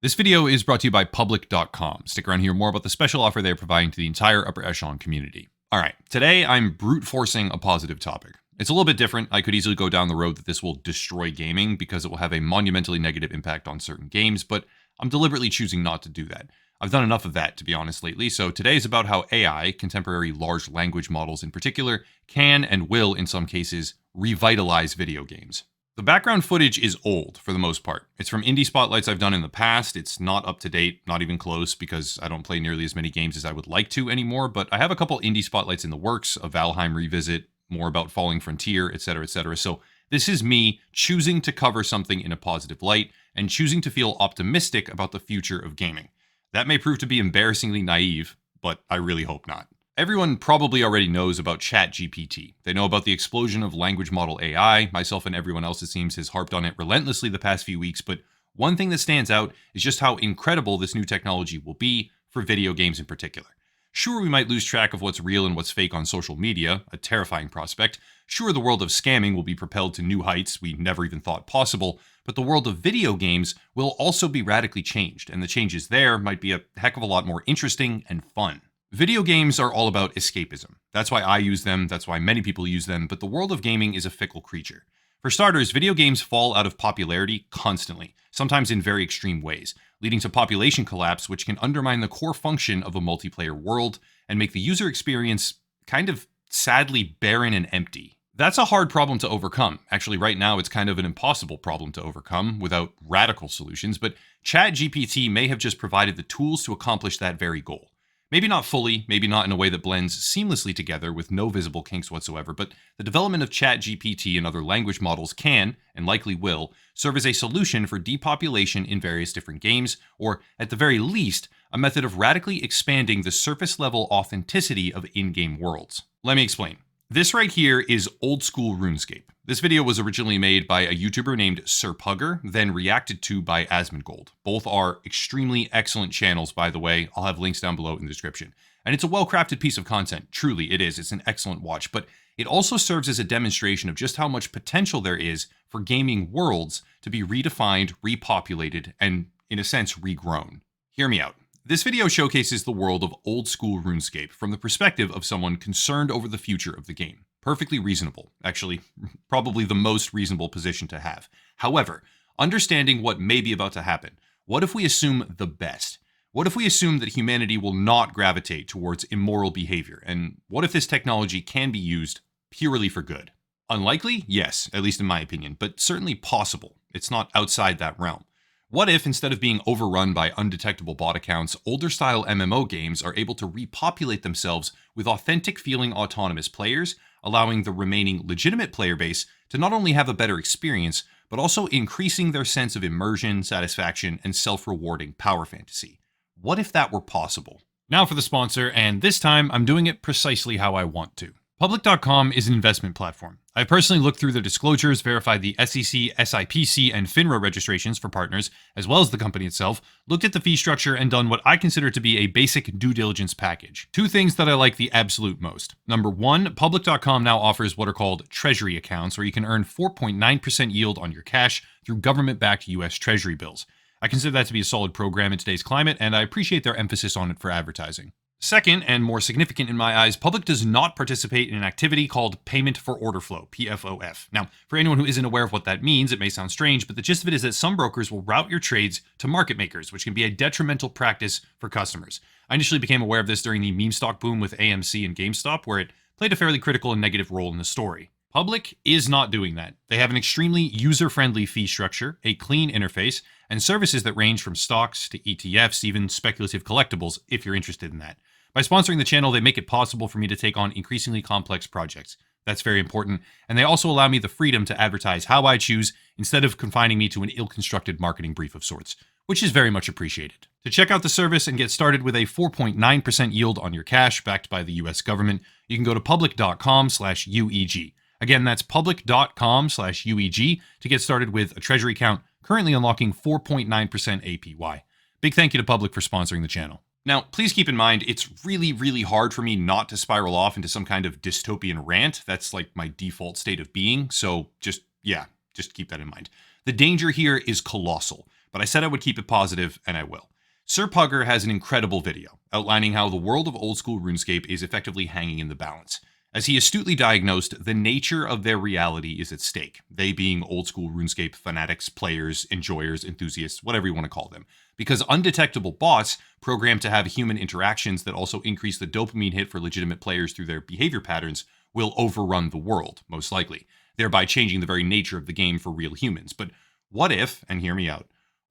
This video is brought to you by Public.com. Stick around to hear more about the special offer they're providing to the entire upper echelon community. All right, today I'm brute forcing a positive topic. It's a little bit different. I could easily go down the road that this will destroy gaming because it will have a monumentally negative impact on certain games, but I'm deliberately choosing not to do that. I've done enough of that, to be honest, lately, so today is about how AI, contemporary large language models in particular, can and will, in some cases, revitalize video games. The background footage is old, for the most part. It's from indie spotlights I've done in the past. It's not up to date, not even close, because I don't play nearly as many games as I would like to anymore, but I have a couple indie spotlights in the works, a Valheim revisit, more about Falling Frontier, etc., etc. So this is me choosing to cover something in a positive light and choosing to feel optimistic about the future of gaming. That may prove to be embarrassingly naive, but I really hope not. Everyone probably already knows about ChatGPT. They know about the explosion of language model AI. Myself and everyone else, it seems, has harped on it relentlessly the past few weeks, but one thing that stands out is just how incredible this new technology will be for video games in particular. Sure, we might lose track of what's real and what's fake on social media, a terrifying prospect. Sure, the world of scamming will be propelled to new heights we never even thought possible, but the world of video games will also be radically changed, and the changes there might be a heck of a lot more interesting and fun. Video games are all about escapism. That's why I use them, that's why many people use them, but the world of gaming is a fickle creature. For starters, video games fall out of popularity constantly, sometimes in very extreme ways, leading to population collapse, which can undermine the core function of a multiplayer world and make the user experience kind of sadly barren and empty. That's a hard problem to overcome. Actually, right now, it's kind of an impossible problem to overcome without radical solutions, but ChatGPT may have just provided the tools to accomplish that very goal. Maybe not fully, maybe not in a way that blends seamlessly together with no visible kinks whatsoever, but the development of ChatGPT and other language models can, and likely will, serve as a solution for depopulation in various different games, or at the very least, a method of radically expanding the surface-level authenticity of in-game worlds. Let me explain. This right here is old school RuneScape. This video was originally made by a YouTuber named SirPugger, then reacted to by Asmongold. Both are extremely excellent channels, by the way. I'll have links down below in the description. And it's a well-crafted piece of content. Truly, it is. It's an excellent watch. But it also serves as a demonstration of just how much potential there is for gaming worlds to be redefined, repopulated, and, in a sense, regrown. Hear me out. This video showcases the world of old-school RuneScape from the perspective of someone concerned over the future of the game. Perfectly reasonable. Actually, probably the most reasonable position to have. However, understanding what may be about to happen, what if we assume the best? What if we assume that humanity will not gravitate towards immoral behavior? And what if this technology can be used purely for good? Unlikely? Yes, at least in my opinion, but certainly possible. It's not outside that realm. What if, instead of being overrun by undetectable bot accounts, older-style MMO games are able to repopulate themselves with authentic-feeling autonomous players, allowing the remaining legitimate player base to not only have a better experience, but also increasing their sense of immersion, satisfaction, and self-rewarding power fantasy? What if that were possible? Now for the sponsor, and this time I'm doing it precisely how I want to. Public.com is an investment platform. I personally looked through their disclosures, verified the SEC, SIPC, and FINRA registrations for partners, as well as the company itself, looked at the fee structure, and done what I consider to be a basic due diligence package. Two things that I like the absolute most. Number one, Public.com now offers what are called treasury accounts, where you can earn 4.9% yield on your cash through government-backed US Treasury bills. I consider that to be a solid program in today's climate, and I appreciate their emphasis on it for advertising. Second, and more significant in my eyes, Public does not participate in an activity called Payment for Order Flow, PFOF. Now, for anyone who isn't aware of what that means, it may sound strange, but the gist of it is that some brokers will route your trades to market makers, which can be a detrimental practice for customers. I initially became aware of this during the meme stock boom with AMC and GameStop, where it played a fairly critical and negative role in the story. Public is not doing that. They have an extremely user-friendly fee structure, a clean interface, and services that range from stocks to ETFs, even speculative collectibles, if you're interested in that. By sponsoring the channel, they make it possible for me to take on increasingly complex projects. That's very important, and they also allow me the freedom to advertise how I choose instead of confining me to an ill-constructed marketing brief of sorts, which is very much appreciated. To check out the service and get started with a 4.9% yield on your cash backed by the US government, you can go to public.com/UEG. Again, that's public.com/UEG to get started with a treasury account currently unlocking 4.9% APY. Big thank you to Public for sponsoring the channel. Now, please keep in mind, it's really, really hard for me not to spiral off into some kind of dystopian rant. That's like my default state of being. So just keep that in mind. The danger here is colossal. but I said I would keep it positive, and I will. SirPugger has an incredible video outlining how the world of old school RuneScape is effectively hanging in the balance. As he astutely diagnosed, the nature of their reality is at stake, they being old school RuneScape fanatics, players, enjoyers, enthusiasts, whatever you want to call them. Because undetectable bots, programmed to have human interactions that also increase the dopamine hit for legitimate players through their behavior patterns, will overrun the world, most likely, thereby changing the very nature of the game for real humans. But what if, and hear me out,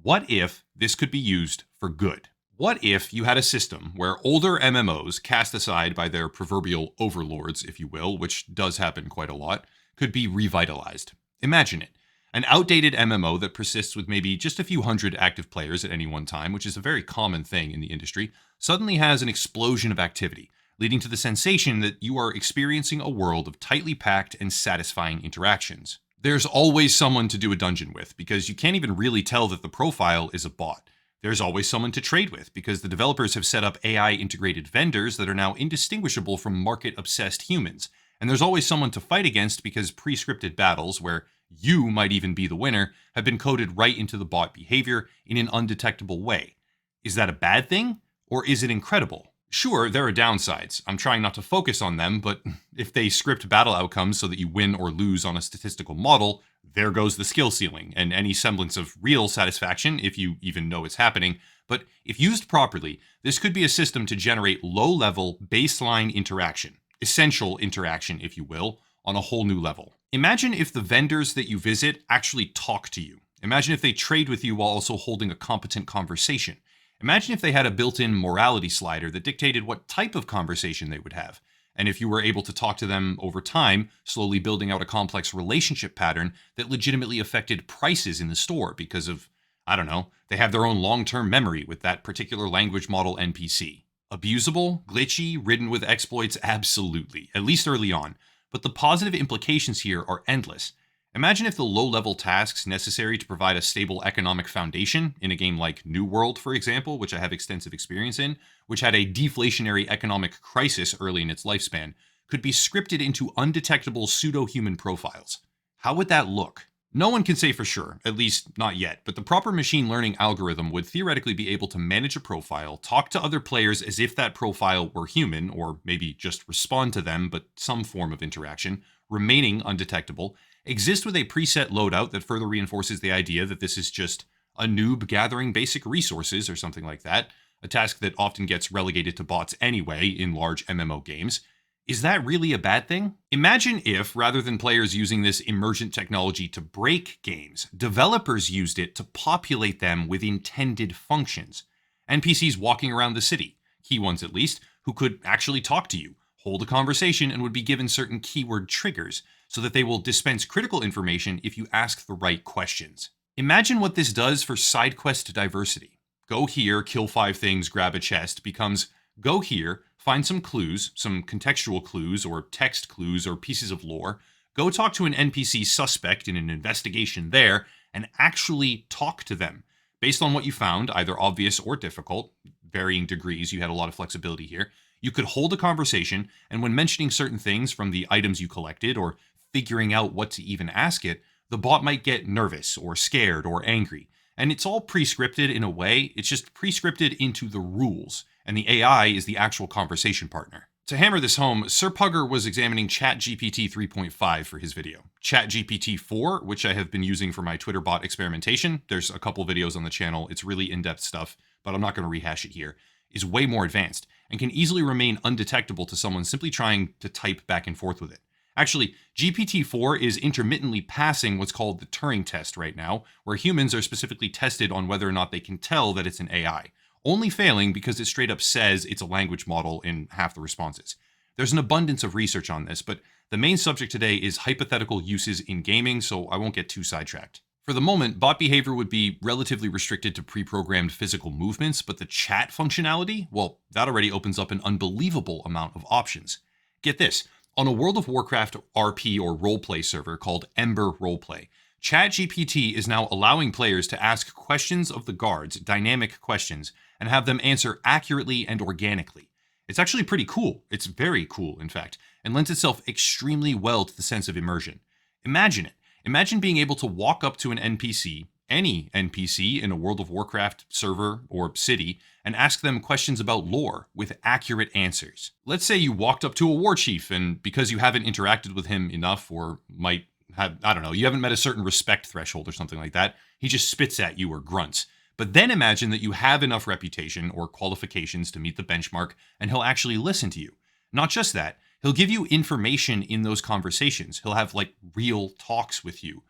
what if this could be used for good? What if you had a system where older MMOs, cast aside by their proverbial overlords, if you will, which does happen quite a lot, could be revitalized? Imagine it. An outdated MMO that persists with maybe just a few hundred active players at any one time, which is a very common thing in the industry, suddenly has an explosion of activity, leading to the sensation that you are experiencing a world of tightly packed and satisfying interactions. There's always someone to do a dungeon with, because you can't even really tell that the profile is a bot. There's always someone to trade with, because the developers have set up AI-integrated vendors that are now indistinguishable from market-obsessed humans. And there's always someone to fight against, because pre-scripted battles, where you might even be the winner, have been coded right into the bot behavior in an undetectable way. Is that a bad thing? Or is it incredible? Sure, there are downsides. I'm trying not to focus on them, but if they script battle outcomes so that you win or lose on a statistical model, there goes the skill ceiling and any semblance of real satisfaction, if you even know it's happening. But if used properly, this could be a system to generate low-level baseline interaction, essential interaction, if you will, on a whole new level. Imagine if the vendors that you visit actually talk to you. Imagine if they trade with you while also holding a competent conversation. Imagine if they had a built-in morality slider that dictated what type of conversation they would have. And if you were able to talk to them over time, slowly building out a complex relationship pattern that legitimately affected prices in the store because of, I don't know, they have their own long-term memory with that particular language model NPC. Abusable, glitchy, ridden with exploits, absolutely, at least early on. But the positive implications here are endless. Imagine if the low-level tasks necessary to provide a stable economic foundation in a game like New World, for example, which I have extensive experience in, which had a deflationary economic crisis early in its lifespan, could be scripted into undetectable pseudo-human profiles. How would that look? No one can say for sure, at least not yet, but the proper machine learning algorithm would theoretically be able to manage a profile, talk to other players as if that profile were human, or maybe just respond to them, but some form of interaction, remaining undetectable, exist with a preset loadout that further reinforces the idea that this is just a noob gathering basic resources or something like that, a task that often gets relegated to bots anyway in large MMO games. Is that really a bad thing? Imagine if, rather than players using this emergent technology to break games, developers used it to populate them with intended functions. NPCs walking around the city, key ones at least, who could actually talk to you, hold a conversation, and would be given certain keyword triggers, so that they will dispense critical information if you ask the right questions. Imagine what this does for side quest diversity. Go here, kill 5 things, grab a chest, becomes go here, find some clues, some contextual clues or text clues or pieces of lore, go talk to an NPC suspect in an investigation there, and actually talk to them. Based on what you found, either obvious or difficult, varying degrees, you had a lot of flexibility here, you could hold a conversation, and when mentioning certain things from the items you collected or figuring out what to even ask it, the bot might get nervous or scared or angry. And it's all pre-scripted in a way, it's just pre-scripted into the rules, and the AI is the actual conversation partner. To hammer this home, SirPugger was examining ChatGPT 3.5 for his video. ChatGPT 4, which I have been using for my Twitter bot experimentation, there's a couple videos on the channel, it's really in-depth stuff, but I'm not going to rehash it here, is way more advanced, and can easily remain undetectable to someone simply trying to type back and forth with it. Actually, GPT-4 is intermittently passing what's called the Turing test right now, where humans are specifically tested on whether or not they can tell that it's an AI, only failing because it straight up says it's a language model in half the responses. There's an abundance of research on this, but the main subject today is hypothetical uses in gaming, so I won't get too sidetracked. For the moment, bot behavior would be relatively restricted to pre-programmed physical movements, but the chat functionality, well, that already opens up an unbelievable amount of options. Get this. On a World of Warcraft RP or roleplay server called Ember Roleplay, ChatGPT is now allowing players to ask questions of the guards, dynamic questions, and have them answer accurately and organically. It's actually pretty cool. It's very cool, in fact, and lends itself extremely well to the sense of immersion. Imagine it. Imagine being able to walk up to an NPC, any NPC in a World of Warcraft server or city and ask them questions about lore with accurate answers. Let's say you walked up to a war chief, and because you haven't interacted with him enough, or might have, I don't know, you haven't met a certain respect threshold or something like that, he just spits at you or grunts. But then imagine that you have enough reputation or qualifications to meet the benchmark, and he'll actually listen to you. Not just that, he'll give you information in those conversations. He'll have like real talks with you.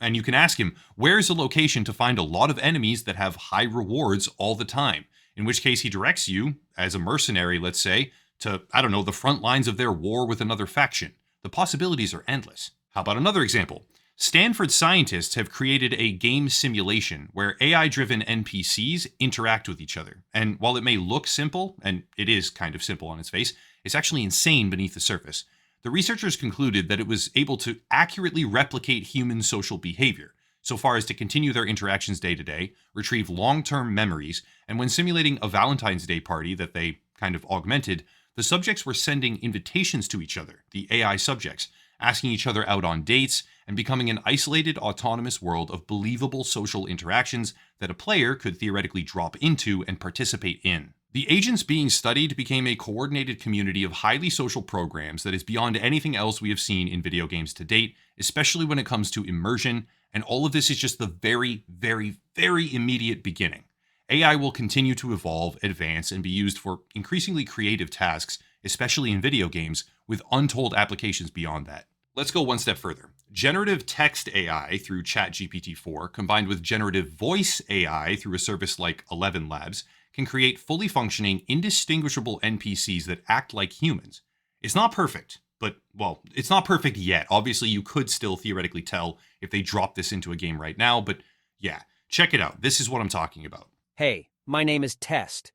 And you can ask him, where's a location to find a lot of enemies that have high rewards all the time? In which case he directs you, as a mercenary, let's say, to, I don't know, the front lines of their war with another faction. The possibilities are endless. How about another example? Stanford scientists have created a game simulation where AI-driven NPCs interact with each other. And while it may look simple, and it is kind of simple on its face, it's actually insane beneath the surface. The researchers concluded that it was able to accurately replicate human social behavior, so far as to continue their interactions day to day, retrieve long-term memories, and when simulating a Valentine's Day party that they kind of augmented, the subjects were sending invitations to each other, the AI subjects, asking each other out on dates, and becoming an isolated, autonomous world of believable social interactions that a player could theoretically drop into and participate in. The agents being studied became a coordinated community of highly social programs that is beyond anything else we have seen in video games to date, especially when it comes to immersion, and all of this is just the very, very, very immediate beginning. AI will continue to evolve, advance, and be used for increasingly creative tasks, especially in video games, with untold applications beyond that. Let's go one step further. Generative text AI through ChatGPT 4, combined with generative voice AI through a service like 11 Labs, can create fully functioning, indistinguishable NPCs that act like humans. It's not perfect, but, well, it's not perfect yet. Obviously, you could still theoretically tell if they drop this into a game right now, but yeah, check it out. This is what I'm talking about. Hey, my name is Test.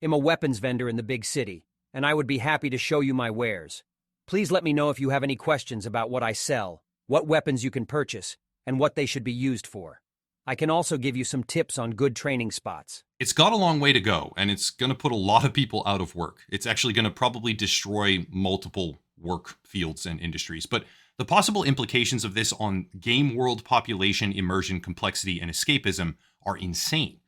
I'm a weapons vendor in the big city, and I would be happy to show you my wares. Please let me know if you have any questions about what I sell, what weapons you can purchase, and what they should be used for. I can also give you some tips on good training spots. It's got a long way to go, and it's going to put a lot of people out of work. It's actually going to probably destroy multiple work fields and industries. But the possible implications of this on game world population, immersion, complexity, and escapism are insane.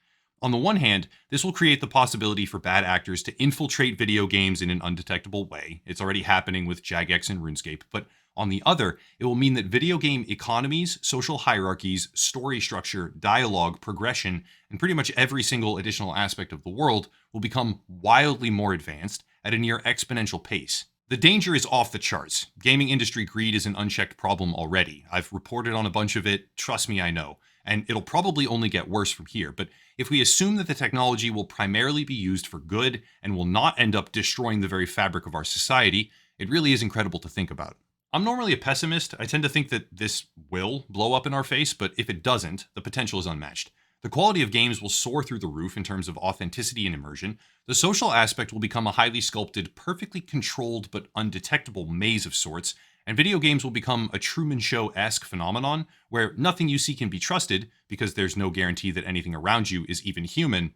On the one hand, this will create the possibility for bad actors to infiltrate video games in an undetectable way. It's already happening with Jagex and RuneScape, but on the other, it will mean that video game economies, social hierarchies, story structure, dialogue, progression, and pretty much every single additional aspect of the world will become wildly more advanced at a near exponential pace. The danger is off the charts. Gaming industry greed is an unchecked problem already. I've reported on a bunch of it, trust me, I know. And it'll probably only get worse from here. But if we assume that the technology will primarily be used for good and will not end up destroying the very fabric of our society, it really is incredible to think about. I'm normally a pessimist. I tend to think that this will blow up in our face, but if it doesn't, the potential is unmatched. The quality of games will soar through the roof in terms of authenticity and immersion. The social aspect will become a highly sculpted, perfectly controlled but undetectable maze of sorts, and video games will become a Truman Show-esque phenomenon where nothing you see can be trusted because there's no guarantee that anything around you is even human.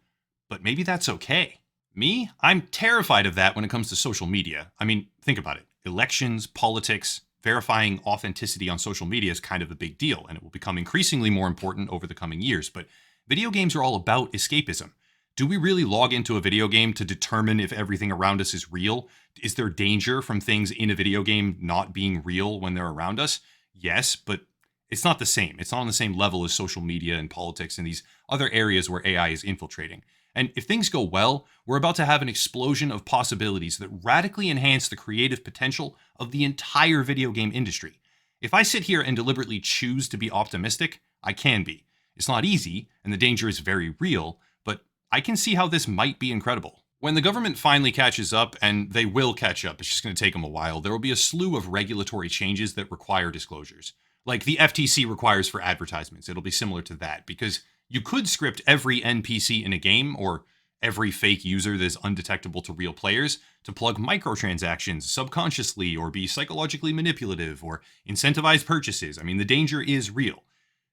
But maybe that's okay. Me? I'm terrified of that when it comes to social media. I mean, think about it. Elections, politics, verifying authenticity on social media is kind of a big deal, and it will become increasingly more important over the coming years. But video games are all about escapism. Do we really log into a video game to determine if everything around us is real? Is there danger from things in a video game not being real when they're around us? Yes, but it's not the same. It's not on the same level as social media and politics and these other areas where AI is infiltrating. And if things go well, we're about to have an explosion of possibilities that radically enhance the creative potential of the entire video game industry. If I sit here and deliberately choose to be optimistic, I can be. It's not easy, and the danger is very real, but I can see how this might be incredible. When the government finally catches up, and they will catch up, it's just going to take them a while, there will be a slew of regulatory changes that require disclosures. Like the FTC requires for advertisements. It'll be similar to that, because you could script every NPC in a game, or every fake user that is undetectable to real players, to plug microtransactions subconsciously, or be psychologically manipulative, or incentivize purchases. I mean, the danger is real.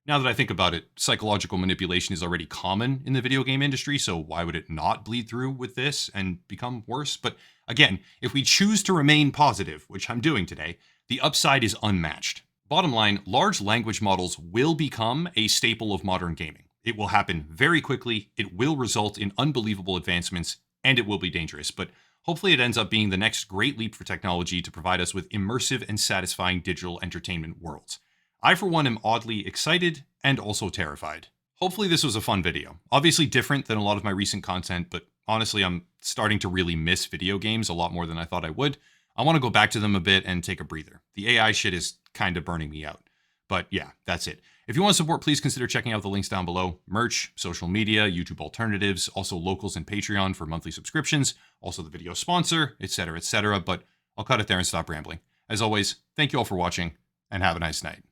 Now that I think about it, psychological manipulation is already common in the video game industry, so why would it not bleed through with this and become worse? But again, if we choose to remain positive, which I'm doing today, the upside is unmatched. Bottom line, large language models will become a staple of modern gaming. It will happen very quickly, it will result in unbelievable advancements, and it will be dangerous. But hopefully it ends up being the next great leap for technology to provide us with immersive and satisfying digital entertainment worlds. I, for one, am oddly excited and also terrified. Hopefully this was a fun video. Obviously different than a lot of my recent content, but honestly, I'm starting to really miss video games a lot more than I thought I would. I want to go back to them a bit and take a breather. The AI shit is kind of burning me out. But yeah, that's it. If you want to support, please consider checking out the links down below. Merch, social media, YouTube alternatives, also locals and Patreon for monthly subscriptions, also the video sponsor, etc., etc. But I'll cut it there and stop rambling. As always, thank you all for watching, and have a nice night.